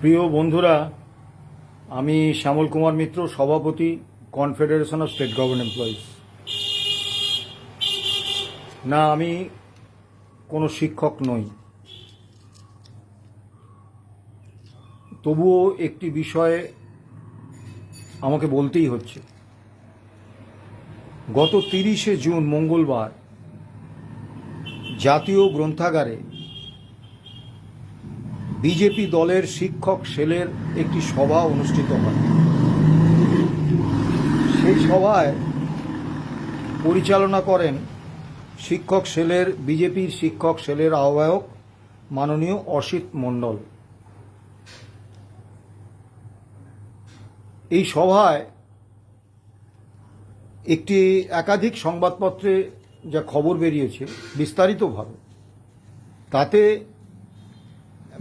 প্রিয় বন্ধুরা, আমি শ্যামল কুমার মিত্র, সভাপতি, confederation of state government employees. না, আমি কোনো শিক্ষক নই, তবুও একটি বিষয়ে আমাকে বলতেই হচ্ছে। গত 30শে জুন মঙ্গলবার জাতীয় গ্রন্থাগারে বিজেপি দলের শিক্ষক সেলের একটি সভা অনুষ্ঠিত হয়। সেই সভায় পরিচালনা করেন বিজেপির শিক্ষক সেলের আহ্বায়ক মাননীয় অসিত মণ্ডল। এই সভায় একটি একাধিক সংবাদপত্রে যা খবর বেরিয়েছে বিস্তারিতভাবে, তাতে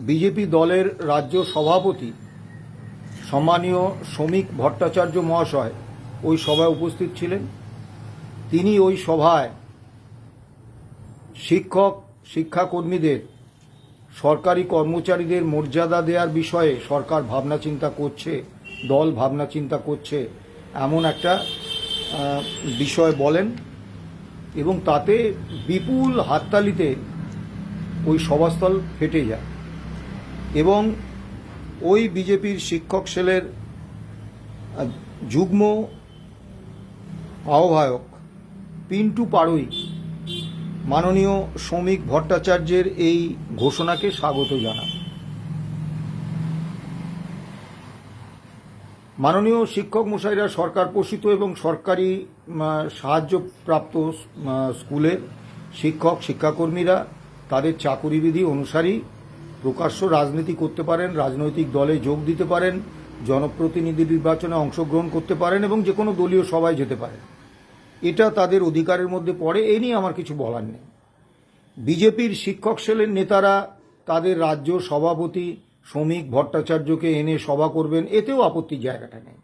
বিজেপি দলের রাজ্য সভাপতি সম্মানীয় শ্রমিক ভট্টাচার্য মহাশয় ওই সভায় উপস্থিত ছিলেন। তিনি ওই সভায় শিক্ষাকর্মীদের, সরকারি কর্মচারীদের মর্যাদা দেওয়ার বিষয়ে সরকার ভাবনা চিন্তা করছে, দল ভাবনা চিন্তা করছে, এমন একটা বিষয় বলেন এবং তাতে বিপুল হাততালিতে ওই সভাস্থল ফেটে যায়। এবং ওই বিজেপির শিক্ষক সেলের যুগ্ম আহ্বায়ক পিন্টু পাড়ুই মাননীয় শ্রমিক ভট্টাচার্যের এই ঘোষণাকে স্বাগত জানান। মাননীয় শিক্ষক মশাইরা সরকার পোষিত এবং সরকারি সাহায্যপ্রাপ্ত স্কুলের শিক্ষক শিক্ষাকর্মীরা তাদের চাকুরিবিধি অনুসারী প্রকাশ্য রাজনীতি করতে পারেন, রাজনৈতিক দলে যোগ দিতে পারেন, জনপ্রতিনিধি নির্বাচনে অংশগ্রহণ করতে পারেন এবং যে কোনো দলীয় সভায় যেতে পারেন। এটা তাদের অধিকারের মধ্যে পড়ে, এ নিয়ে আমার কিছু বলার নেই। বিজেপির শিক্ষক সেলের নেতারা তাদের রাজ্য সভাপতি শ্রমিক ভট্টাচার্যকে এনে সভা করবেন, এতেও আপত্তির জায়গাটা নেই।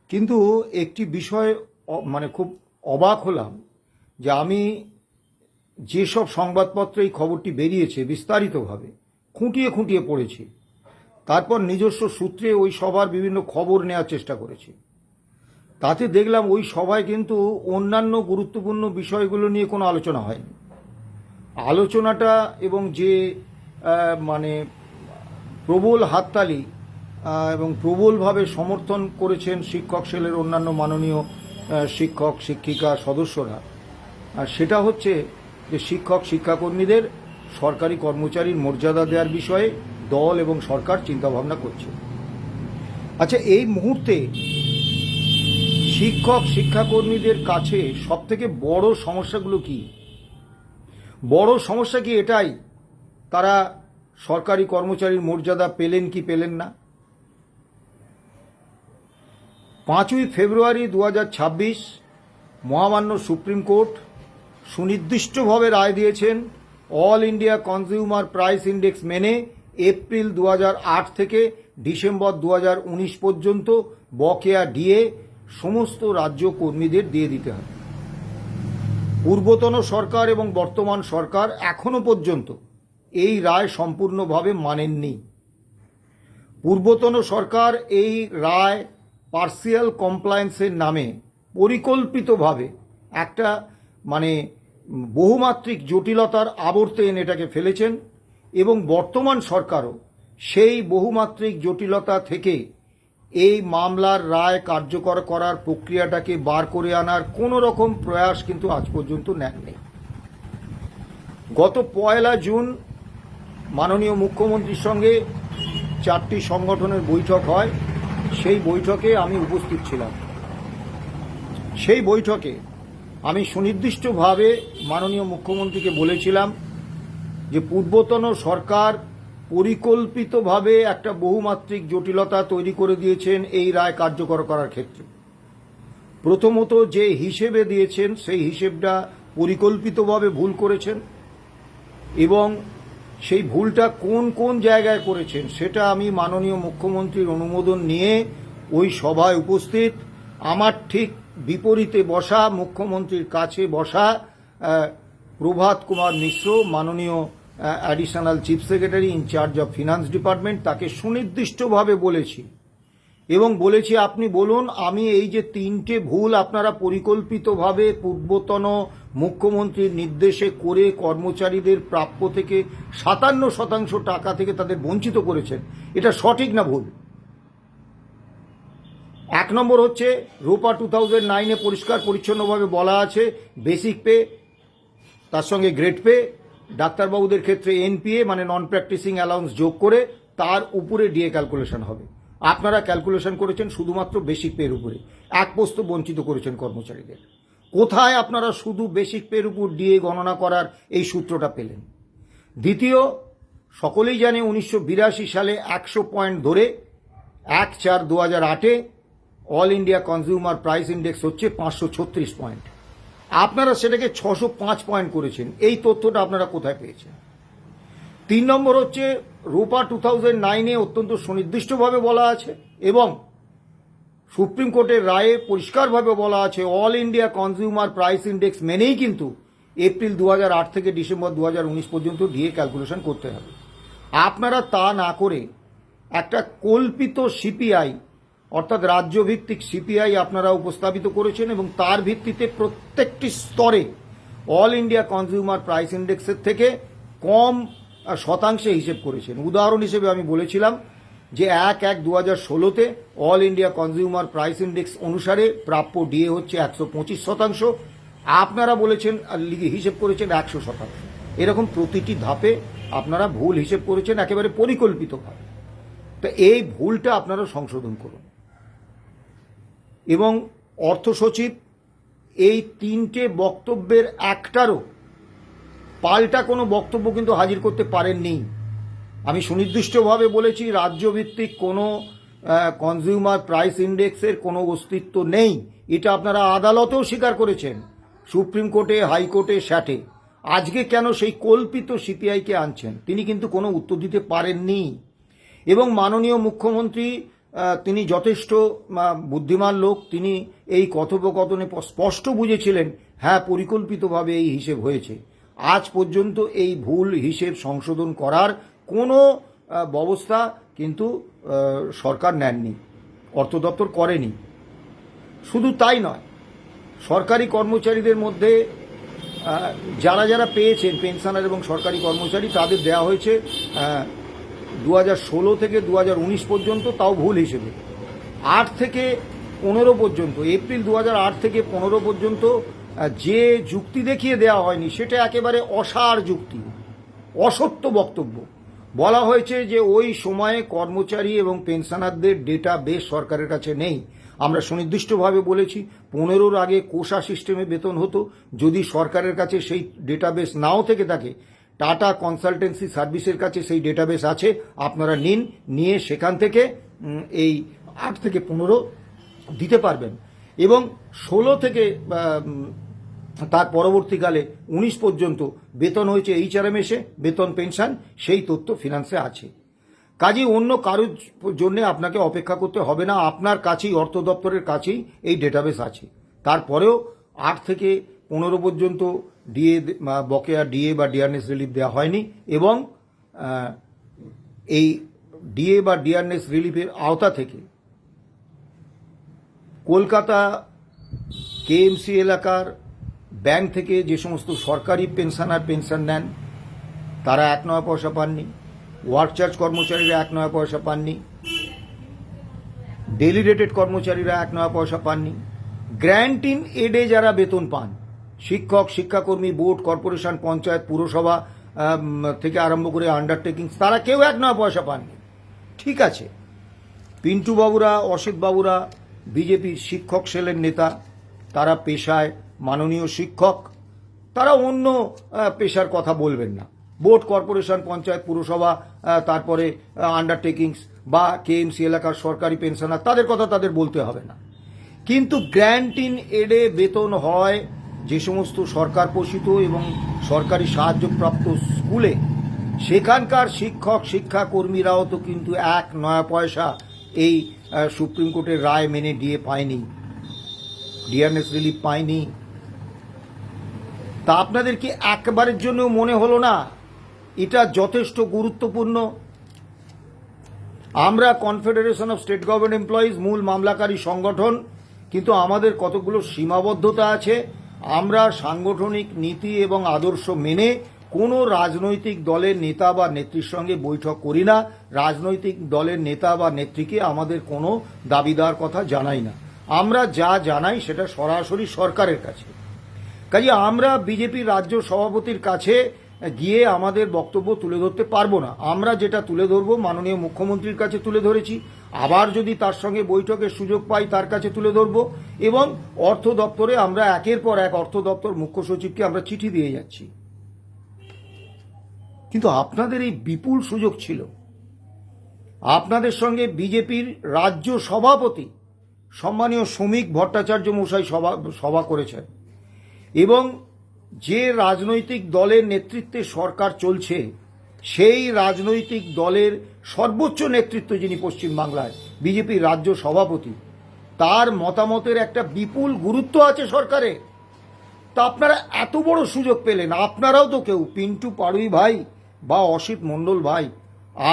কিন্তু একটি বিষয় খুব অবাক হলাম যে আমি যেসব সংবাদপত্রে এই খবরটি বেরিয়েছে বিস্তারিতভাবে খুঁটিয়ে খুঁটিয়ে পড়েছি, তারপর নিজস্ব সূত্রে ওই সভার বিভিন্ন খবর নেওয়ার চেষ্টা করেছি। তাতে দেখলাম ওই সভায় কিন্তু অন্যান্য গুরুত্বপূর্ণ বিষয়গুলো নিয়ে কোনো আলোচনা হয়নি। আলোচনাটা এবং যে প্রবল হাততালি এবং প্রবলভাবে সমর্থন করেছেন শিক্ষক সেলের অন্যান্য মাননীয় শিক্ষক শিক্ষিকা সদস্যরা, সেটা হচ্ছে যে শিক্ষক শিক্ষাকর্মীদের সরকারি কর্মচারীর মর্যাদা দেওয়ার বিষয়ে দল এবং সরকার চিন্তাভাবনা করছে। আচ্ছা, এই মুহূর্তে শিক্ষক শিক্ষাকর্মীদের কাছে সবথেকে বড় সমস্যাগুলো কি? বড় সমস্যা কি এটাই তারা সরকারি কর্মচারীর মর্যাদা পেলেন কি পেলেন না? 5ই ফেব্রুয়ারি 2026 মহামান্য সুপ্রিম কোর্ট সুনির্দিষ্টভাবে রায় দিয়েছেন all India consumer price index মেনে এপ্রিল 2008 থেকে ডিসেম্বর 2019 পর্যন্ত বকেয়া ডিএ সমস্ত রাজ্য কর্মীদের দিয়ে দিতে হবে। পূর্বতন সরকার এবং বর্তমান সরকার এখনো পর্যন্ত এই রায় সম্পূর্ণভাবে মানেননি। পূর্বতন সরকার এই রায় পার্সিয়াল কমপ্লায়েন্সের নামে পরিকল্পিতভাবে একটা বহুমাত্রিক জটিলতার আবর্তে এনে এটাকে ফেলেছেন এবং বর্তমান সরকারও সেই বহুমাত্রিক জটিলতা থেকে এই মামলার রায় কার্যকর করার প্রক্রিয়াটাকে বার করে আনার কোনো রকম প্রয়াস কিন্তু আজ পর্যন্ত নেননি। গত 1 জুন মাননীয় মুখ্যমন্ত্রীর সঙ্গে 4টি সংগঠনের বৈঠক হয়। সেই বৈঠকে আমি উপস্থিত ছিলাম। সেই বৈঠকে আমি সুনির্দিষ্টভাবে মাননীয় মুখ্যমন্ত্রীকে বলেছিলাম যে পূর্বতন সরকার পরিকল্পিতভাবে একটা বহুমাত্রিক জটিলতা তৈরি করে দিয়েছেন এই রায় কার্যকর করার ক্ষেত্রে। প্রথমত, যে হিসেবে দিয়েছেন সেই হিসেবটা পরিকল্পিতভাবে ভুল করেছেন এবং সেই ভুলটা কোন কোন জায়গায় করেছেন সেটা আমি মাননীয় মুখ্যমন্ত্রীর অনুমোদন নিয়ে ওই সভায় উপস্থিত আমার ঠিক বিপরীতে বসা, মুখ্যমন্ত্রীর কাছে বসা প্রভাত কুমার মিশ্র, মাননীয় additional chief secretary in charge of finance department, তাকে সুনির্দিষ্টভাবে বলেছি এবং বলেছি আপনি বলুন আমি এই যে 3টে ভুল আপনারা পরিকল্পিতভাবে পূর্বতন মুখ্যমন্ত্রীর নির্দেশে করে কর্মচারীদের প্রাপ্য থেকে 57% টাকা থেকে তাদের বঞ্চিত করেছেন, এটা সঠিক না ভুল? 1 নম্বর হচ্ছে রূপা 2009-এ পরিষ্কার পরিচ্ছন্নভাবে বলা আছে বেসিক পে, তার সঙ্গে গ্রেড পে, ডাক্তারবাবুদের ক্ষেত্রে এনপিএ মানে নন প্র্যাকটিসিং অ্যালাউন্স যোগ করে তার উপরে ডিএ ক্যালকুলেশন হবে। আপনারা ক্যালকুলেশন করেছেন শুধুমাত্র বেসিক পের উপরে, 1 পোস্ত বঞ্চিত করেছেন কর্মচারীদের। কোথায় আপনারা শুধু বেসিক পের উপর ডিএ গণনা করার এই সূত্রটা পেলেন? দ্বিতীয়, সকলেই জানে 1982 সালে 100 পয়েন্ট ধরে 1/4/2008-এ all India consumer price index হচ্ছে 536 পয়েন্ট, আপনারা সেটাকে 605 পয়েন্ট করেছেন। এই তথ্যটা আপনারা কোথায় পেয়েছেন? 3 নম্বর হচ্ছে রূপা 2009-এ অত্যন্ত সুনির্দিষ্টভাবে বলা আছে এবং সুপ্রিম কোর্টের রায়ে পরিষ্কারভাবে বলা আছে all India consumer price index মেনেই কিন্তু এপ্রিল 2008 থেকে ডিসেম্বর 2019 পর্যন্ত ডিএ ক্যালকুলেশন করতে হবে। আপনারা তা না করে একটা কল্পিত সিপিআই অর্থাৎ রাজ্যভিত্তিক সিপিআই আপনারা উপস্থাপিত করেছেন এবং তার ভিত্তিতে প্রত্যেকটি স্তরে অল ইন্ডিয়া কনজিউমার প্রাইস ইন্ডেক্সের থেকে কম শতাংশে হিসেব করেছেন। উদাহরণ হিসেবে আমি বলেছিলাম যে 1/1/2016-তে all India consumer price index অনুসারে প্রাপ্য ডিএ হচ্ছে 125%, আপনারা বলেছেন হিসেব করেছেন 100%। এরকম প্রতিটি ধাপে আপনারা ভুল হিসেব করেছেন একেবারে পরিকল্পিতভাবে। তো এই ভুলটা আপনারা সংশোধন করুন। এবং অর্থ সচিব এই 3টে বক্তব্যের একটারও পাল্টা কোনো বক্তব্য কিন্তু হাজির করতে পারেননি। আমি সুনির্দিষ্টভাবে বলেছি রাজ্যভিত্তিক কোনো কনজিউমার প্রাইস ইন্ডেক্সের কোনো অস্তিত্ব নেই। এটা আপনারা আদালতেও স্বীকার করেছেন, সুপ্রিম কোর্টে, হাইকোর্টে, স্যাটে। আজকে কেন সেই কল্পিত সিপিআইকে আনছেন? তিনি কিন্তু কোনো উত্তর দিতে পারেননি। এবং মাননীয় মুখ্যমন্ত্রী তিনি যথেষ্ট বুদ্ধিমান লোক, তিনি এই কথোপকথনে স্পষ্ট বুঝেছিলেন হ্যাঁ পরিকল্পিতভাবে এই হিসেব হয়েছে। আজ পর্যন্ত এই ভুল হিসেব সংশোধন করার কোনো ব্যবস্থা কিন্তু সরকার নেননি, অর্থ দপ্তর করেনি। শুধু তাই নয়, সরকারি কর্মচারীদের মধ্যে যারা যারা পেয়েছেন পেনশনার এবং সরকারি কর্মচারী তাদের দেওয়া হয়েছে 2016 থেকে 2019 পর্যন্ত, তাও ভুল হিসেবে। 8 থেকে 15 পর্যন্ত, এপ্রিল 2008 থেকে 15 পর্যন্ত যে যুক্তি দেখিয়ে দেওয়া হয়নি সেটা একেবারে অসার যুক্তি, অসত্য বক্তব্য। বলা হয়েছে যে ওই সময়ে কর্মচারী এবং পেনশনারদের ডেটা বেস সরকারের কাছে নেই। আমরা সুনির্দিষ্টভাবে বলেছি 15-র আগে কোষা সিস্টেমে বেতন হতো। যদি সরকারের কাছে সেই ডেটাবেস নাও থেকে থাকে, টাটা কনসালটেন্সি সার্ভিসের কাছে সেই ডেটাবেস আছে, আপনারা নিন, নিয়ে সেখান থেকে এই 8 থেকে 15 দিতে পারবেন। এবং 16 থেকে তার পরবর্তীকালে 19 পর্যন্ত বেতন হয়েছে এইচআরএমএসে, বেতন পেনশন, সেই তথ্য ফিনান্সে আছে। কাজেই অন্য কারোর জন্য আপনাকে অপেক্ষা করতে হবে না, আপনার কাছেই, অর্থ দপ্তরের কাছেই এই ডেটাবেস আছে। তারপরেও 8 থেকে 15 পর্যন্ত ডিএ বকেয়া ডিএ বা ডিআরনেস রিলিফ দেওয়া হয়নি। এবং এই ডিএ বা ডিআরনেস রিলিফের আওতা থেকে কলকাতা কেএমসি এলাকার ব্যাংক থেকে যে সমস্ত সরকারি পেনশনার পেনশন নেন তারা 1 নয়া পয়সা পাননি, ওয়ার্ক চার্জ কর্মচারীরা 1 নয়া পয়সা পাননি, ডেলি রেটেড কর্মচারীরা 1 নয়া পয়সা পাননি, গ্র্যান্ট ইন এডে যারা বেতন পান, শিক্ষক, শিক্ষাকর্মী, বোর্ড, কর্পোরেশন, পঞ্চায়েত, পুরসভা থেকে আরম্ভ করে আন্ডারটেকিংস, তারা কেউ 1 নয়া পয়সা পাননি। ঠিক আছে, পিন্টু বাবুরা, অসিত বাবুরা বিজেপির শিক্ষক সেলের নেতা, তারা পেশায় মাননীয় শিক্ষক, তারা অন্য পেশার কথা বলবেন না। বোর্ড, কর্পোরেশন, পঞ্চায়েত, পুরসভা, তারপরে আন্ডারটেকিংস বা কেএমসি এলাকার সরকারি পেনশনার, তাদের কথা তাদের বলতে হবে না। কিন্তু গ্র্যান্ট ইন এডে বেতন হয় যে সমস্ত সরকার পোষিত এবং সরকারি সাহায্যপ্রাপ্ত স্কুলে, সেখানকার শিক্ষক শিক্ষাকর্মীরাও তো কিন্তু 1 নয়া পয়সা এই সুপ্রিম কোর্টের রায় মেনে ডিএ পায়নি, ডিআরনেস রিলিফ পায়নি। তা আপনাদের কি একবারের জন্য মনে হলো না এটা যথেষ্ট গুরুত্বপূর্ণ। আমরা confederation of state government employees মূল মামলাকারী সংগঠন, কিন্তু আমাদের কতগুলো সীমাবদ্ধতা আছে। আমরা সাংগঠনিক নীতি এবং আদর্শ মেনে কোনো রাজনৈতিক দলের নেতা বা নেত্রীর সঙ্গে বৈঠক করি না। রাজনৈতিক দলের নেতা বা নেত্রীকে আমাদের কোনো দাবিদার কথা জানাই না। আমরা যা জানাই সেটা সরাসরি সরকারের কাছে। কাজে আমরা বিজেপির রাজ্য সভাপতির কাছে গিয়ে আমাদের বক্তব্য তুলে ধরতে পারবো না। আমরা যেটা তুলে ধরবো মাননীয় মুখ্যমন্ত্রীর কাছে তুলে ধরেছি, আবার যদি তার সঙ্গে বৈঠকের সুযোগ পাই তার কাছে তুলে ধরবো, এবং অর্থ দপ্তরে আমরা একের পর এক অর্থ দপ্তর মুখ্য সচিবকে আমরা চিঠি দিয়ে যাচ্ছি। কিন্তু আপনাদের এই বিপুল সুযোগ ছিল। আপনাদের সঙ্গে বিজেপির রাজ্য সভাপতি সম্মানীয় শ্রমিক ভট্টাচার্য মশাই সভা করেছেন, এবং যে রাজনৈতিক দলের নেতৃত্বে সরকার চলছে সেই রাজনৈতিক দলের সর্বোচ্চ নেতৃত্ব যিনি পশ্চিমবাংলায় বিজেপির রাজ্য সভাপতি, তার মতামতের একটা বিপুল গুরুত্ব আছে সরকারে। তা আপনারা এত বড় সুযোগ পেলেন, আপনারাও তো কেউ, পিন্টু পাড়ুই ভাই বা অসিত মণ্ডল ভাই,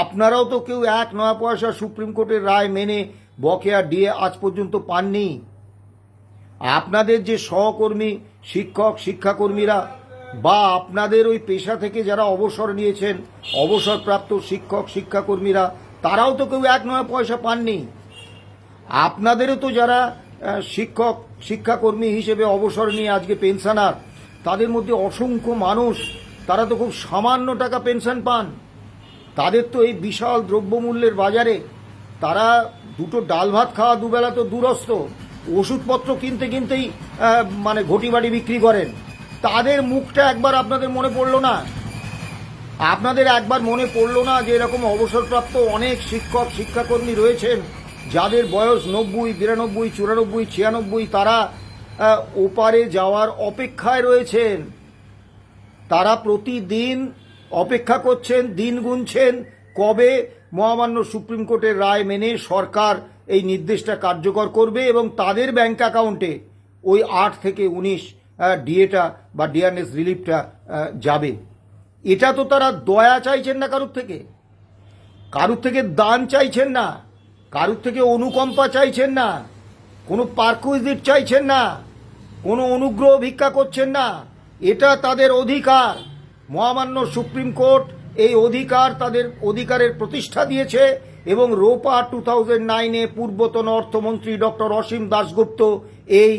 আপনারাও তো কেউ 1 নয়া পয়সা সুপ্রিম কোর্টের রায় মেনে বকেয়া ডিএ আজ পর্যন্ত পাননি। আপনাদের যে সহকর্মী শিক্ষক শিক্ষাকর্মীরা বা আপনাদের ওই পেশা থেকে যারা অবসর নিয়েছেন, অবসরপ্রাপ্ত শিক্ষক শিক্ষাকর্মীরা, তারাও তো কেউ 1 নয়া পয়সা পাননি। আপনাদেরও তো যারা শিক্ষক শিক্ষাকর্মী হিসেবে অবসর নিয়ে আজকে পেনশনার, তাদের মধ্যে অসংখ্য মানুষ তারা তো খুব সামান্য টাকা পেনশন পান। তাদের তো এই বিশাল দ্রব্যমূল্যের বাজারে তারা দুটো ডাল ভাত খাওয়া দুবেলা তো দূরস্থ, ওষুধপত্র কিনতে কিনতেই মানে ঘটি বাড়ি বিক্রি করেন। তাদের মুখটা একবার আপনাদের মনে পড়লো না? আপনাদের একবার মনে পড়লো না যে এরকম অবসরপ্রাপ্ত অনেক শিক্ষক শিক্ষাকর্মী রয়েছেন যাদের বয়স 90, 92, 94, 96, তারা ওপারে যাওয়ার অপেক্ষায় রয়েছেন। তারা প্রতিদিন অপেক্ষা করছেন, দিন গুনছেন কবে মহামান্য সুপ্রিম কোর্টের রায় মেনে সরকার এই নির্দেশটা কার্যকর করবে এবং তাদের ব্যাংক অ্যাকাউন্টে ওই 8 থেকে 19 ডিএটা বা ডিআরএস রিলিফটা যাবে। এটা তো তারা দয়া চাইছেন না কারুর থেকে দান চাইছেন না, কারুর থেকে অনুকম্পা চাইছেন না, কোনো পারকুইজিট চাইছেন না, কোনো অনুগ্রহ ভিক্ষা করছেন না। এটা তাদের অধিকার। মহামান্য সুপ্রিম কোর্ট এই অধিকার, তাদের অধিকারের প্রতিষ্ঠা দিয়েছে, এবং রোপা 2009-এ পূর্বতন অর্থমন্ত্রী ডক্টর অসীম দাশগুপ্ত এই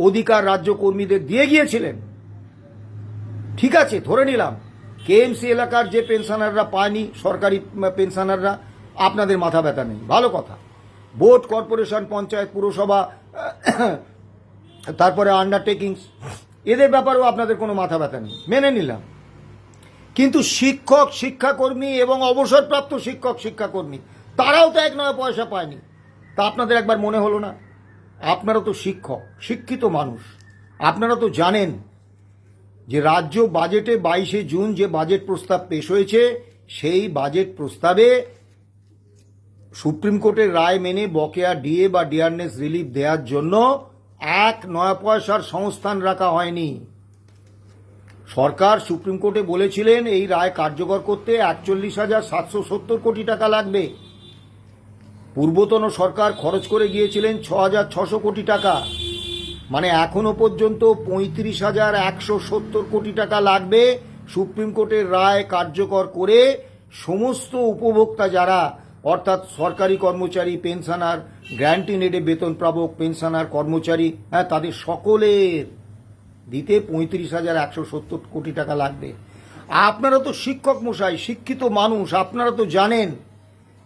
অধিকার রাজ্য কর্মীদের দিয়ে গিয়েছিলেন। ঠিক আছে, ধরে নিলাম কেএমসি এলাকার যে পেনশনাররা পায়নি, সরকারি পেনশনাররা, আপনাদের মাথা ব্যথা নেই, ভালো কথা। বোর্ড, কর্পোরেশন, পঞ্চায়েত, পুরসভা, তারপরে আন্ডারটেকিংস, এদের ব্যাপারেও আপনাদের কোনো মাথা ব্যথা নেই, মেনে নিলাম। কিন্তু শিক্ষক শিক্ষাকর্মী এবং অবসরপ্রাপ্ত শিক্ষক শিক্ষাকর্মী তারাও তো 1 নয়া পয়সা পায়নি। তা আপনাদের একবার মনে হলো না? আপনারা তো শিক্ষক, শিক্ষিত মানুষ, আপনারা তো জানেন যে রাজ্য বাজেটে 22শে জুন যে বাজেট প্রস্তাব পেশ হয়েছে, সেই বাজেট প্রস্তাবে সুপ্রিম কোর্টের রায় মেনে বকেয়া ডিএ বা ডিআরএস রিলিফ দেওয়ার জন্য 1 নয়া পয়সার সংস্থান রাখা হয়নি। সরকার সুপ্রিম কোর্টে বলেছিলেন এই রায় কার্যকর করতে 41,770 কোটি টাকা লাগবে। পূর্বতন সরকার খরচ করে গিয়েছিলেন 6,600 কোটি টাকা, মানে এখনো পর্যন্ত 35,170 কোটি টাকা লাগবে সুপ্রিম কোর্টের রায় কার্যকর করে সমস্ত উপভোক্তা যারা, অর্থাৎ সরকারি কর্মচারী, পেনশনার, গ্র্যান্ট ইন এডে বেতন প্রাপক পেনশনার, কর্মচারী, তাদের সকলের দিতে 35,170 কোটি টাকা লাগবে। আপনারা তো শিক্ষক মশাই, শিক্ষিত মানুষ, আপনারা তো জানেন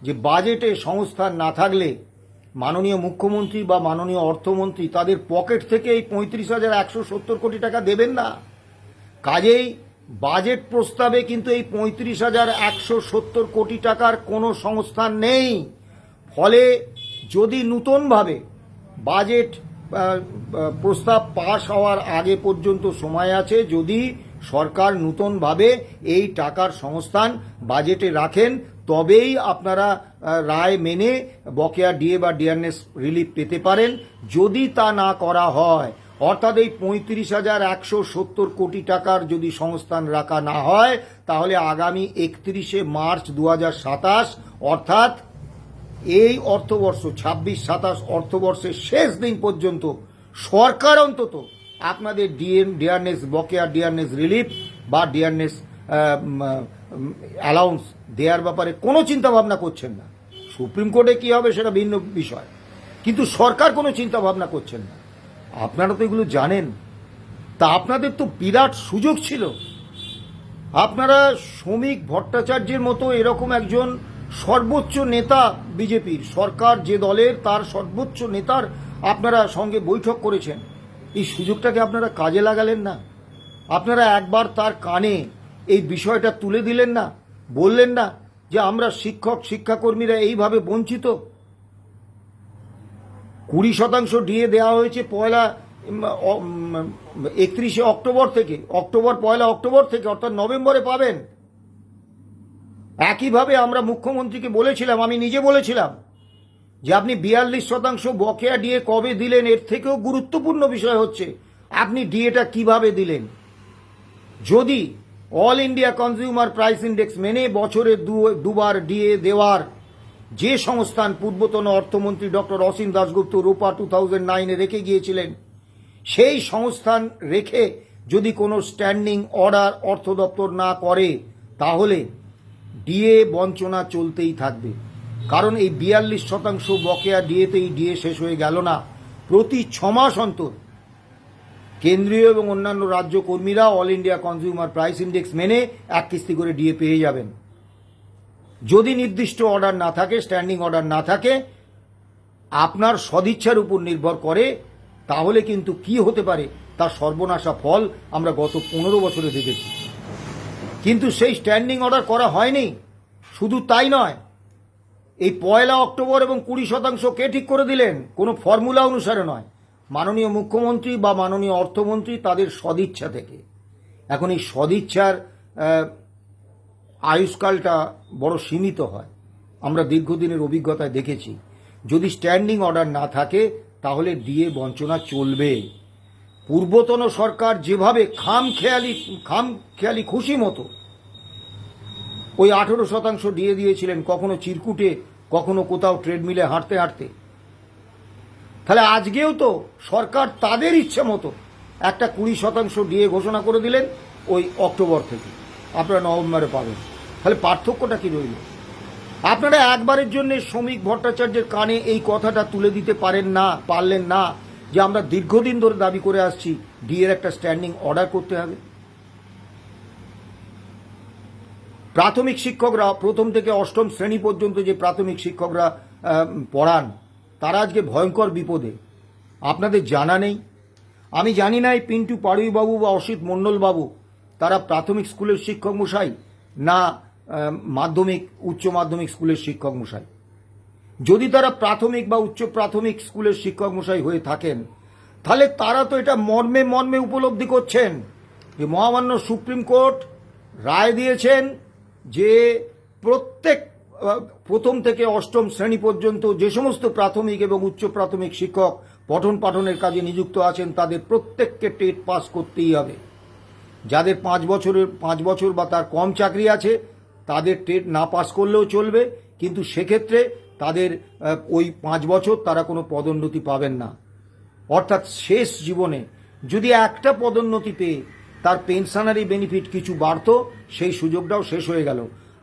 যে বাজেটে সংস্থান না থাকলে মাননীয় মুখ্যমন্ত্রী বা মাননীয় অর্থমন্ত্রী তাদের পকেট থেকে এই 35,170 কোটি টাকা দেবেন না। কাজেই বাজেট প্রস্তাবে কিন্তু এই 35,170 কোটি টাকার কোনো সংস্থান নেই। ফলে যদি নূতনভাবে বাজেট প্রস্তাব পাশ হওয়ার আগে পর্যন্ত সময় আছে, যদি সরকার নূতনভাবে এই টাকার সংস্থান বাজেটে রাখেন, তবেই আপনারা রায় মেনে বকেয়া ডিএ বা ডিআরএস রিলিফ পেতে পারেন। যদি তা না করা হয়, অর্থাৎ এই 35,170 কোটি টাকার যদি সংস্থান রাখা না হয় তাহলে আগামী 31শে মার্চ 2027 অর্থাৎ এই অর্থবর্ষ 26-27 অর্থবর্ষের শেষ দিন পর্যন্ত সরকার অন্তত আপনাদের ডিয়ারনেস বকেয়া ডিয়ারনেস রিলিফ বা ডিয়ারনেস অ্যালাউন্স দেওয়ার ব্যাপারে কোনো চিন্তা ভাবনা করছেন না। সুপ্রিম কোর্টে কি হবে সেটা ভিন্ন বিষয়, কিন্তু সরকার কোনো চিন্তা ভাবনা করছেন না। আপনারা তো এগুলো জানেন। তা আপনাদের তো বিরাট সুযোগ ছিল। আপনারা শ্রমিক ভট্টাচার্যের মতো এরকম একজন সর্বোচ্চ নেতা বিজেপির, সরকার যে দলের তার সর্বোচ্চ নেতার আপনারা সঙ্গে বৈঠক করেছেন, এই সুযোগটাকে আপনারা কাজে লাগালেন না। আপনারা একবার তার কানে এই বিষয়টা তুলে দিলেন না, বললেন না যে আমরা শিক্ষক শিক্ষাকর্মীরা এইভাবে বঞ্চিত। 20% ডিএ দেওয়া হয়েছে 31শে অক্টোবর থেকে, পয়লা অক্টোবর থেকে, অর্থাৎ নভেম্বরে পাবেন। একইভাবে আমরা মুখ্যমন্ত্রীকে বলেছিলাম, আমি নিজে বলেছিলাম যে আপনি 42% বকেয়া ডিএ কবে দিলেন, এর থেকেও গুরুত্বপূর্ণ বিষয় হচ্ছে আপনি ডিএটা কিভাবে দিলেন। যদি all India consumer price index মেনে বছরে দুবার ডিএ দেওয়ার যে সংস্থান পূর্বতন অর্থমন্ত্রী ডক্টর অসীম দাশগুপ্ত রূপা 2009-এ রেখে গিয়েছিলেন, সেই সংস্থান রেখে যদি কোনো স্ট্যান্ডিং অর্ডার অর্থ দপ্তর না করে তাহলে ডিএ বঞ্চনা চলতেই থাকবে। কারণ এই 42% বকেয়া ডিএতেই ডিএ শেষ হয়ে গেল না। প্রতি 6 মাস অন্তর কেন্দ্রীয় এবং অন্যান্য রাজ্য কর্মীরা all India consumer price index মেনে এক কিস্তি করে ডিএ পেয়ে যাবেন। যদি নির্দিষ্ট অর্ডার না থাকে, স্ট্যান্ডিং অর্ডার না থাকে, আপনার সদিচ্ছার উপর নির্ভর করে, তাহলে কিন্তু কি হতে পারে তার সর্বনাশা ফল আমরা গত 15 বছরে দেখেছি। কিন্তু সেই স্ট্যান্ডিং অর্ডার করা হয়নি। শুধু তাই নয়, এই পয়লা অক্টোবর এবং 20% কে ঠিক করে দিলেন? কোনো ফর্মুলা অনুসারে নয়, মাননীয় মুখ্যমন্ত্রী বা মাননীয় অর্থমন্ত্রী তাদের সদিচ্ছা থেকে। এখন এই সদিচ্ছার আয়ুষ্কালটা বড় সীমিত হয়, আমরা দীর্ঘদিনের অভিজ্ঞতায় দেখেছি। যদি স্ট্যান্ডিং অর্ডার না থাকে তাহলে ডিএ বঞ্চনা চলবে। পূর্বতন সরকার যেভাবে খামখেয়ালি খুশি মতো ওই 18% ডিএ দিয়েছিলেন, কখনো চিরকুটে, কখনো কোথাও ট্রেডমিলে হাঁটতে হাঁটতে, তাহলে আজকেও তো সরকার তাদের ইচ্ছে মতো একটা 20% ডিএ ঘোষণা করে দিলেন ওই অক্টোবর থেকে, আপনারা নভেম্বরে পাবেন। তাহলে পার্থক্যটা কি রইল? আপনারা একবারের জন্য শ্রমিক ভট্টাচার্যের কানে এই কথাটা তুলে দিতে পারলেন না যে আমরা দীর্ঘদিন ধরে দাবি করে আসছি ডিএর একটা স্ট্যান্ডিং অর্ডার করতে হবে। প্রাথমিক শিক্ষকরা, প্রথম থেকে অষ্টম শ্রেণী পর্যন্ত যে প্রাথমিক শিক্ষকরা পড়ান, তারা আজকে ভয়ঙ্কর বিপদে। আপনাদের জানা নেই? আমি জানি না এই পিন্টু পাড়ুইবাবু বা অসিত মণ্ডলবাবু তারা প্রাথমিক স্কুলের শিক্ষক মশাই না মাধ্যমিক উচ্চ মাধ্যমিক স্কুলের শিক্ষক মশাই। যদি তারা প্রাথমিক বা উচ্চ প্রাথমিক স্কুলের শিক্ষক মশাই হয়ে থাকেন, তাহলে তারা তো এটা মর্মে মর্মে উপলব্ধি করছেন যে মহামান্য সুপ্রিম কোর্ট রায় দিয়েছেন যে প্রত্যেক প্রথম থেকে অষ্টম শ্রেণী পর্যন্ত যে সমস্ত প্রাথমিক এবং উচ্চ প্রাথমিক শিক্ষক পঠন পাঠনের কাজে নিযুক্ত আছেন তাদের প্রত্যেককে টেট পাস করতেই হবে। যাদের 5 বছর বা তার কম চাকরি আছে তাদের টেট না পাস করলেও চলবে, কিন্তু সেক্ষেত্রে তাদের ওই 5 বছর তারা কোনো পদোন্নতি পাবেন না। অর্থাৎ শেষ জীবনে যদি একটা পদোন্নতি পেয়ে তার পেনশনারি বেনিফিট কিছু বাড়ত, সেই সুযোগটাও শেষ হয়ে গেল।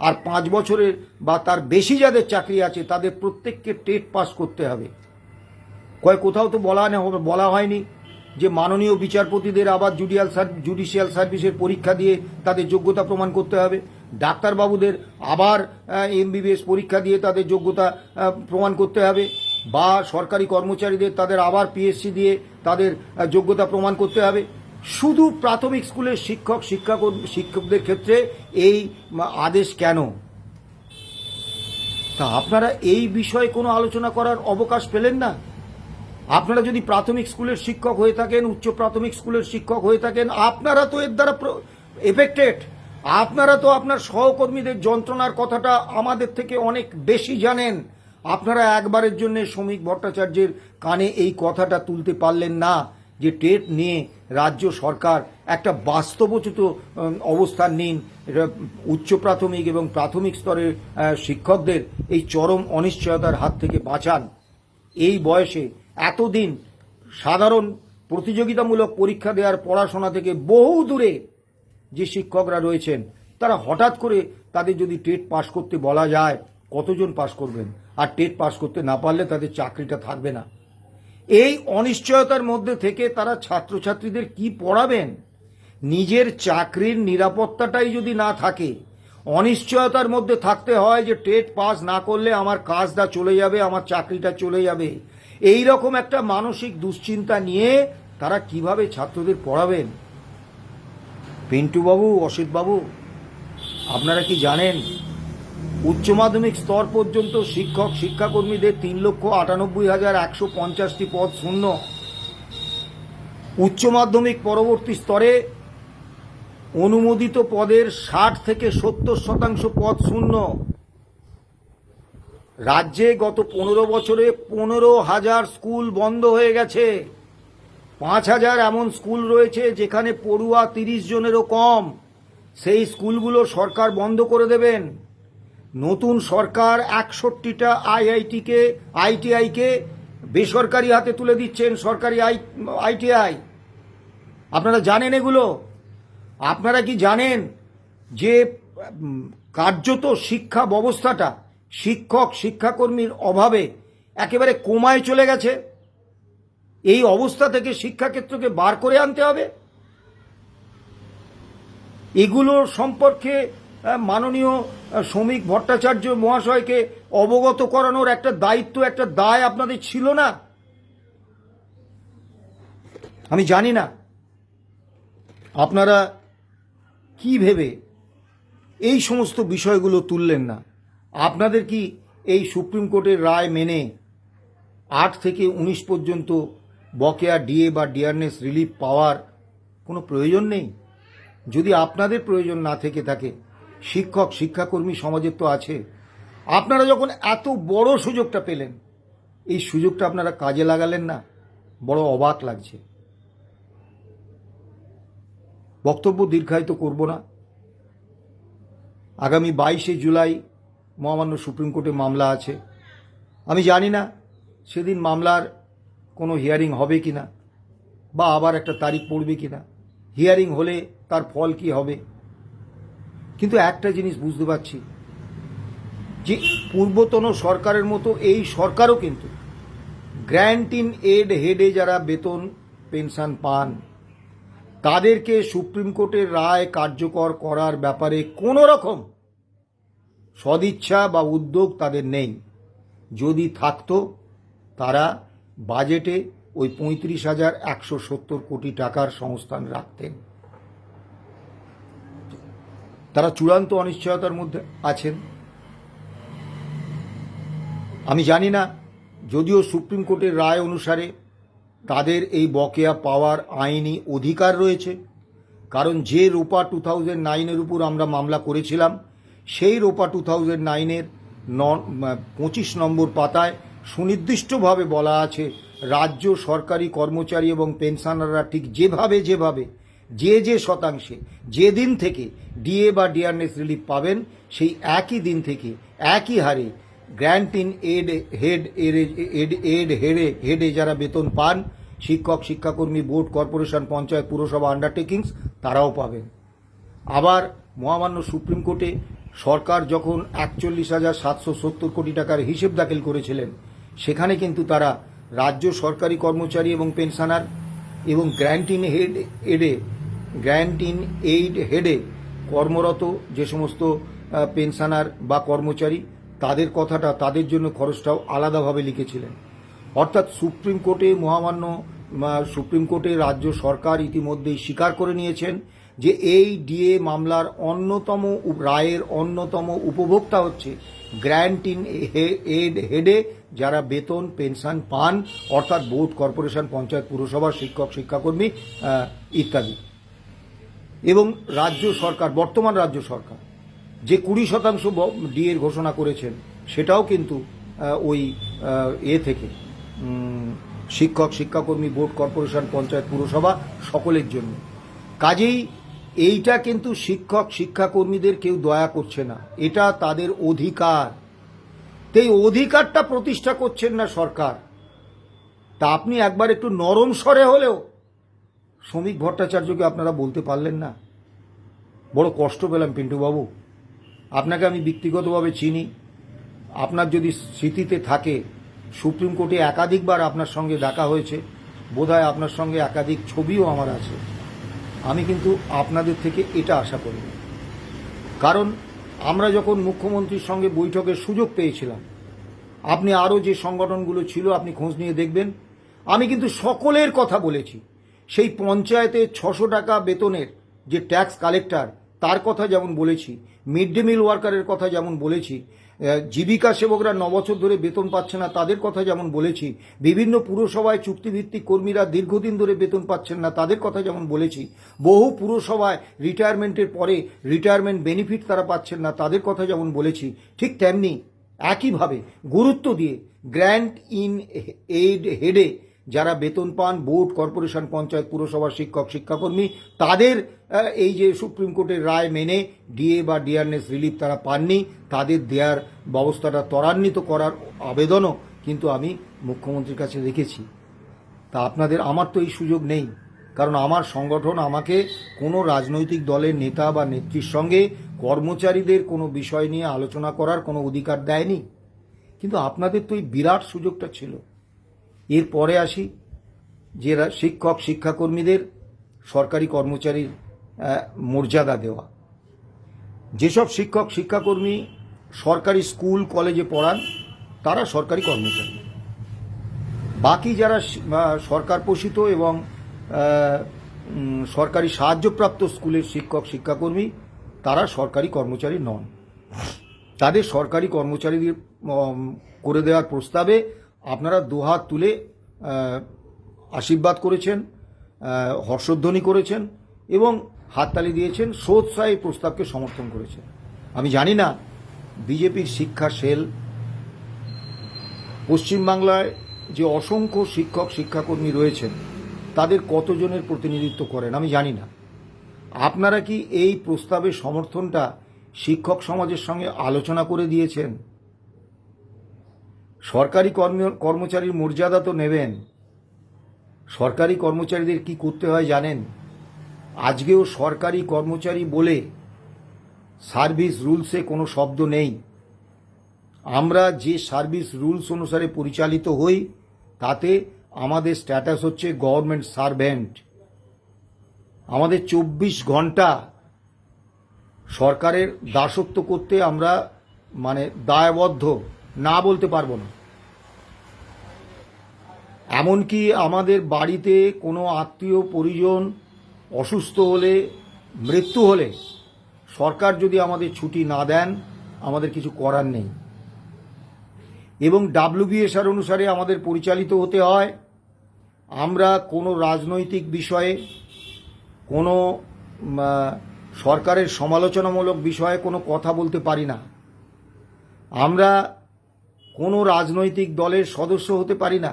আর 5 বছরের বা তার বেশি যাদের চাকরি আছে তাদের প্রত্যেককে টেট পাস করতে হবে। কোথাও তো বলা হয়নি যে মাননীয় বিচারপতিদের আবার জুডিশিয়াল সার্ভিসের পরীক্ষা দিয়ে তাদের যোগ্যতা প্রমাণ করতে হবে, ডাক্তারবাবুদের আবার এমবিবিএস পরীক্ষা দিয়ে তাদের যোগ্যতা প্রমাণ করতে হবে, বা সরকারি কর্মচারীদের তাদের আবার পিএসসি দিয়ে তাদের যোগ্যতা প্রমাণ করতে হবে। শুধু প্রাথমিক স্কুলের শিক্ষকদের ক্ষেত্রে এই আদেশ কেন? তা আপনারা এই বিষয়ে কোনো আলোচনা করার অবকাশ পেলেন না? আপনারা যদি প্রাথমিক স্কুলের শিক্ষক হয়ে থাকেন, উচ্চ প্রাথমিক স্কুলের শিক্ষক হয়ে থাকেন, আপনারা তো এর দ্বারা এফেক্টেড। আপনারা তো আপনার সহকর্মীদের যন্ত্রণার কথাটা আমাদের থেকে অনেক বেশি জানেন। আপনারা একবারের জন্য শ্রমিক ভট্টাচার্যের কানে এই কথাটা তুলতে পারলেন না যে টেট নিয়ে রাজ্য সরকার একটা বাস্তবোচিত অবস্থান নিন, উচ্চ প্রাথমিক এবং প্রাথমিক স্তরের শিক্ষকদের এই চরম অনিশ্চয়তার হাত থেকে বাঁচান। এই বয়সে এতদিন সাধারণ প্রতিযোগিতামূলক পরীক্ষা দেওয়ার পড়াশোনা থেকে বহু দূরে যে শিক্ষকরা রয়েছেন, তারা হঠাৎ করে তাদের যদি টেট পাশ করতে বলা যায়, কতজন পাশ করবেন? আর টেট পাশ করতে না পারলে তাদের চাকরিটা থাকবে না। এই অনিশ্চয়তার মধ্যে থেকে তারা ছাত্রছাত্রীদের কি পড়াবেন? নিজের চাকরির নিরাপত্তাটাই যদি না থাকে, অনিশ্চয়তার মধ্যে থাকতে হয় যে টেট পাস না করলে আমার কাজটা চলে যাবে, আমার চাকরিটা চলে যাবে, এই রকম একটা মানসিক দুশ্চিন্তা নিয়ে তারা কিভাবে ছাত্রদের পড়াবেন? পিন্টুবাবু, অসিতবাবু, আপনারা কি জানেন উচ্চ মাধ্যমিক স্তর পর্যন্ত শিক্ষক শিক্ষাকর্মীদের 3,98,150টি পদ শূন্য। উচ্চ মাধ্যমিক পরবর্তী স্তরে অনুমোদিত পদের 60 থেকে 70% পদ শূন্য। রাজ্যে গত 15 বছরে 15,000 স্কুল বন্ধ হয়ে গেছে। 5,000 এমন স্কুল রয়েছে যেখানে পড়ুয়া 30 জনেরও কম। সেই স্কুলগুলো সরকার বন্ধ করে দেবেন। নতুন সরকার 61টা আইটিআইকে বেসরকারি হাতে তুলে দিচ্ছেন, সরকারি আইটিআই। আপনারা জানেন এগুলো? আপনারা কি জানেন যে কার্যত শিক্ষা ব্যবস্থাটা শিক্ষক শিক্ষাকর্মীর অভাবে একেবারে কোমায় চলে গেছে? এই অবস্থা থেকে শিক্ষাক্ষেত্রকে বার করে আনতে হবে। এগুলো সম্পর্কে মাননীয় শ্রমিক ভট্টাচার্য মহাশয়কে অবগত করানোর একটা দায়িত্ব, একটা দায় আপনাদের ছিল না? আমি জানি না আপনারা কি ভেবে এই সমস্ত বিষয়গুলো তুললেন না। আপনাদের কি এই সুপ্রিম কোর্টের রায় মেনে 8 থেকে 19 পর্যন্ত বকেয়া ডিএ বা ডিয়ারনেস রিলিফ পাওয়ার কোনো প্রয়োজন নেই? যদি আপনাদের প্রয়োজন না থেকে থাকে, শিক্ষক শিক্ষাকর্মী সমাজের তো আছে। আপনারা যখন এত বড় সুযোগটা পেলেন, এই সুযোগটা আপনারা কাজে লাগালেন না? বড় অবাক লাগছে। বক্তব্য দীর্ঘায়িত করব না। আগামী 22শে জুলাই মহামান্য সুপ্রিম কোর্টে মামলা আছে। আমি জানি না সেদিন মামলার কোনো হিয়ারিং হবে কিনা, বা আবার একটা তারিখ পড়বে কিনা, হিয়ারিং হলে তার ফল কি হবে। কিন্তু একটা জিনিস বুঝতে পারছি যে পূর্বতন সরকারের মতো এই সরকারও কিন্তু গ্র্যান্ট ইন এড হেডে যারা বেতন পেনশন পান, তাদেরকে সুপ্রিম কোর্টের রায় কার্যকর করার ব্যাপারে কোনো রকম সদিচ্ছা বা উদ্যোগ তাদের নেই। যদি থাকতো তারা বাজেটে ওই 35,170 কোটি টাকার সংস্থান রাখতেন। তারা চূড়ান্ত অনিশ্চয়তার মধ্যে আছেন। আমি জানি না, যদিও সুপ্রিম কোর্টের রায় অনুসারে তাদের এই বকেয়া পাওয়ার আইনি অধিকার রয়েছে, কারণ যে রোপা 2009-এর উপর আমরা মামলা করেছিলাম, সেই রোপা 2009-এর 25 নম্বর পাতায় সুনির্দিষ্টভাবে বলা আছে রাজ্য সরকারি কর্মচারী এবং পেনশনাররা ঠিক যেভাবে যে শতাংশে যেদিন থেকে ডিএ বা ডিআরনেস রিলিফ পাবেন, সেই একই দিন থেকে একই হারে গ্র্যান্ট ইন হেডে যারা বেতন পান, শিক্ষক শিক্ষাকর্মী, বোর্ড, কর্পোরেশন, পঞ্চায়েত, পুরসভা, আন্ডারটেকিংস, তারাও পাবেন। আবার মহামান্য সুপ্রিম কোর্টে সরকার যখন 41,770 কোটি টাকার হিসেব দাখিল করেছিলেন, সেখানে কিন্তু তারা রাজ্য সরকারি কর্মচারী এবং পেনশনার এবং গ্র্যান্ট ইন এইড হেডে কর্মরত যে সমস্ত পেনশনার বা কর্মচারী, তাদের কথাটা, তাদের জন্য খরচটাও আলাদাভাবে লিখেছিলেন। অর্থাৎ সুপ্রিম কোর্টে রাজ্য সরকার ইতিমধ্যেই স্বীকার করে নিয়েছেন যে এই ডিএ মামলার রায়ের অন্যতম উপভোক্তা হচ্ছে গ্র্যান্ট ইন এড হেডে যারা বেতন পেনশন পান, অর্থাৎ বোর্ড, কর্পোরেশন, পঞ্চায়েত, পুরসভা, শিক্ষক শিক্ষাকর্মী ইত্যাদি। এবং রাজ্য সরকার, বর্তমান রাজ্য সরকার যে 20% ডিএর ঘোষণা করেছেন, সেটাও কিন্তু ওই থেকে শিক্ষক শিক্ষাকর্মী বোর্ড কর্পোরেশন পঞ্চায়েত পুরসভা সকলের জন্য। কাজেই এইটা কিন্তু শিক্ষক শিক্ষাকর্মীদের কেউ দয়া করছে না, এটা তাদের অধিকার। এই অধিকারটা প্রতিষ্ঠা করছেন না সরকার। তা আপনি একবার একটু নরম স্বরে হলেও শ্রমিক ভট্টাচার্যকে আপনারা বলতে পারলেন না? বড় কষ্ট পেলাম পিন্টুবাবু। আপনাকে আমি ব্যক্তিগতভাবে চিনি, আপনার যদি স্মৃতিতে থাকে সুপ্রিম কোর্টে একাধিকবার আপনার সঙ্গে দেখা হয়েছে, বোধহয় আপনার সঙ্গে একাধিক ছবিও আমার আছে। আমি কিন্তু আপনাদের থেকে এটা আশা করি, কারণ আমরা যখন মুখ্যমন্ত্রীর সঙ্গে বৈঠকের সুযোগ পেয়েছিলাম, আপনি আরও যে সংগঠনগুলো ছিল আপনি খোঁজ নিয়ে দেখবেন, আমি কিন্তু সকলের কথা বলেছি। সেই পঞ্চায়েতে 600 টাকা বেতনের যে ট্যাক্স কালেক্টর তার কথা যেমন বলেছি, মিড ডে মিল ওয়ার্কারের কথা যেমন বলেছি, জীবিকা সেবকরা 9 বছর ধরে বেতন পাচ্ছে না তাদের কথা যেমন বলেছি, বিভিন্ন পুরসভায় চুক্তিভিত্তিক কর্মীরা দীর্ঘদিন ধরে বেতন পাচ্ছেন না তাদের কথা যেমন বলেছি, বহু পুরসভায় রিটায়ারমেন্টের পরে রিটায়ারমেন্ট বেনিফিট তারা পাচ্ছেন না তাদের কথা যেমন বলেছি, ঠিক তেমনি একইভাবে গুরুত্ব দিয়ে গ্র্যান্ট ইন এইড হেডে যারা বেতন পান, বোর্ড কর্পোরেশন পঞ্চায়েত পুরসভার শিক্ষক শিক্ষাকর্মী, তাদের এই যে সুপ্রিম কোর্টের রায় মেনে ডিএ বা ডিআরনেস রিলিফ তারা পাননি, তাদের দেওয়ার ব্যবস্থাটা ত্বরান্বিত করার আবেদনও কিন্তু আমি মুখ্যমন্ত্রীর কাছে রেখেছি। তা আপনাদের, আমার তো এই সুযোগ নেই, কারণ আমার সংগঠন আমাকে কোনো রাজনৈতিক দলের নেতা বা নেত্রীর সঙ্গে কর্মচারীদের কোনো বিষয় নিয়ে আলোচনা করার কোনো অধিকার দেয়নি। কিন্তু আপনাদের তো এই বিরাট সুযোগটা ছিল। এরপরে আসি যে শিক্ষক শিক্ষাকর্মীদের সরকারি কর্মচারীর মর্যাদা দেওয়া। যেসব শিক্ষক শিক্ষাকর্মী সরকারি স্কুল কলেজে পড়ান তারা সরকারি কর্মচারী, বাকি যারা সরকার পোষিত এবং সরকারি সাহায্যপ্রাপ্ত স্কুলের শিক্ষক শিক্ষাকর্মী তারা সরকারি কর্মচারী নন। তাদের সরকারি কর্মচারীদের করে দেওয়ার প্রস্তাবে আপনারা দুহাত তুলে আশীর্বাদ করেছেন, হর্ষধ্বনি করেছেন এবং হাততালি দিয়েছেন, সোৎসাহে প্রস্তাবকে সমর্থন করেছেন। আমি জানি না বিজেপির শিক্ষা সেল পশ্চিমবাংলায় যে অসংখ্য শিক্ষক শিক্ষাকর্মী রয়েছেন তাদের কতজনের প্রতিনিধিত্ব করেন আমি জানি না। আপনারা কি এই প্রস্তাবের সমর্থনটা শিক্ষক সমাজের সঙ্গে আলোচনা করে দিয়েছেন? সরকারি কর্মচারীর মর্যাদা তো নেবেন। সরকারি কর্মচারীদের কি করতে হয় জানেন? আজকেও সরকারি কর্মচারী বলে সার্ভিস রুলসে কোনো শব্দ নেই। আমরা যে সার্ভিস রুলস অনুসারে পরিচালিত হই তাতে আমাদের স্ট্যাটাস হচ্ছে গভর্নমেন্ট সার্ভেন্ট। আমাদের 24 ঘন্টা সরকারের দাসত্ব করতে আমরা দায়বদ্ধ না বলতে পারবো না। এমনকি আমাদের বাড়িতে কোনো আত্মীয় পরিজন অসুস্থ হলে, মৃত্যু হলে সরকার যদি আমাদের ছুটি না দেন আমাদের কিছু করার নেই। এবং WBSR অনুসারে আমাদের পরিচালিত হতে হয়। আমরা কোনো রাজনৈতিক বিষয়ে, কোনো সরকারের সমালোচনামূলক বিষয়ে কোনো কথা বলতে পারি না। আমরা কোনো রাজনৈতিক দলের সদস্য হতে পারি না,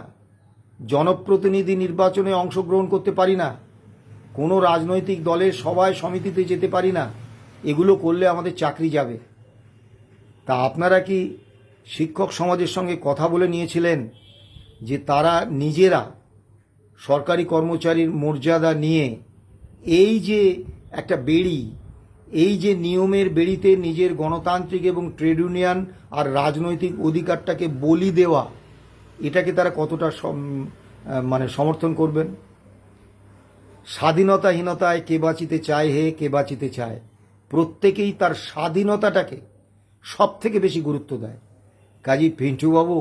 জনপ্রতিনিধি নির্বাচনে অংশগ্রহণ করতে পারি না, কোনো রাজনৈতিক দলের সভায় সমিতিতে যেতে পারি না। এগুলো করলে আমাদের চাকরি যাবে। তা আপনারা কি শিক্ষক সমাজের সঙ্গে কথা বলে নিয়েছিলেন যে তারা নিজেরা সরকারি কর্মচারীর মর্যাদা নিয়ে এই যে একটা বেড়ি, এই যে নিয়মের বেড়িতে নিজের গণতান্ত্রিক এবং ট্রেড ইউনিয়ন আর রাজনৈতিক অধিকারটাকে বলি দেওয়া, এটাকে তারা কতটা সমর্থন করবেন? স্বাধীনতাহীনতায় কে বাঁচিতে চায় হে, কে বাঁচিতে চায়। প্রত্যেকেই তার স্বাধীনতাটাকে সব থেকে বেশি গুরুত্ব দেয়। কাজী পিন্টুবাবু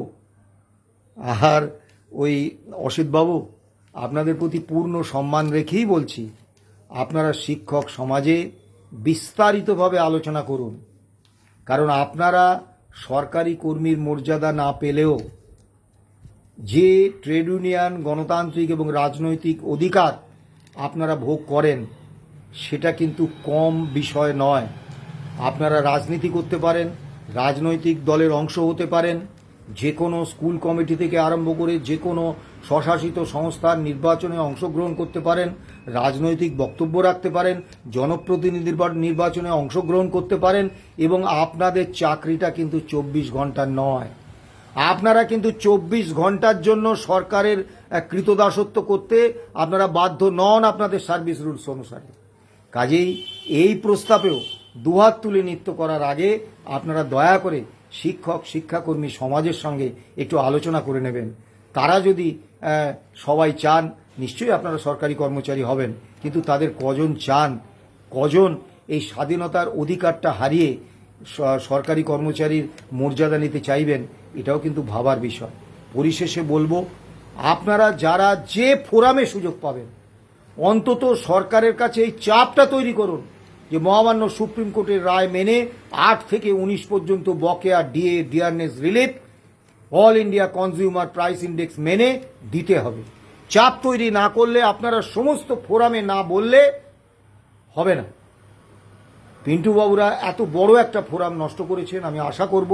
আর ওই অসিতবাবু, আপনাদের প্রতি পূর্ণ সম্মান রেখেই বলছি, আপনারা শিক্ষক সমাজে বিস্তারিতভাবে আলোচনা করুন। কারণ আপনারা সরকারি কর্মীর মর্যাদা না পেলেও যে ট্রেড ইউনিয়ন, গণতান্ত্রিক এবং রাজনৈতিক অধিকার আপনারা ভোগ করেন সেটা কিন্তু কম বিষয় নয়। আপনারা রাজনীতি করতে পারেন, রাজনৈতিক দলের অংশ হতে পারেন, যে কোনো স্কুল কমিটি থেকে আরম্ভ করে যে কোনো স্বশাসিত সংস্থার নির্বাচনে অংশগ্রহণ করতে পারেন, রাজনৈতিক বক্তব্য রাখতে পারেন, জনপ্রতিনিধি নির্বাচনে অংশগ্রহণ করতে পারেন, এবং আপনাদের চাকরিটা কিন্তু 24 ঘন্টা নয়। আপনারা কিন্তু 24 ঘন্টার জন্য সরকারের কৃতদাসত্ব করতে আপনারা বাধ্য নন আপনাদের সার্ভিস রুলস অনুসারে। কাজেই এই প্রস্তাবেও দুহাত তুলে নৃত্য করার আগে আপনারা দয়া করে শিক্ষক শিক্ষাকর্মী সমাজের সঙ্গে একটু আলোচনা করে নেবেন। তারা যদি সবাই চান, নিশ্চয়ই আপনারা সরকারি কর্মচারী হবেন, কিন্তু তাদের কজন চান, কজন এই স্বাধীনতার অধিকারটা হারিয়ে সরকারি কর্মচারীর মর্যাদা নিতে চাইবেন, এটাও কিন্তু ভাবার বিষয়। পরিশেষে বলবো, আপনারা যারা যে ফোরামে সুযোগ পাবেন, অন্তত সরকারের কাছে এই চাপটা তৈরি করুন যে মহামান্য সুপ্রিম কোর্টের রায় মেনে 8 থেকে 19 পর্যন্ত বকেয়া DA, dearness relief all India consumer price index মেনে দিতে হবে। চাপ তৈরি না করলে, আপনারা সমস্ত ফোরামে না বললে হবে না। পিন্টু বাবুরা এত বড় একটা ফোরাম নষ্ট করেছেন। আমি আশা করব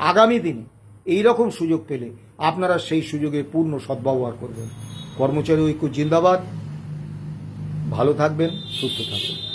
আগামী দিনে এই রকম সুযোগ পেলে আপনারা সেই সুযোগের পূর্ণ সদ্ব্যবহার করবেন। কর্মচারী ঐক্য জিন্দাবাদ। ভালো থাকবেন, সুস্থ থাকবেন।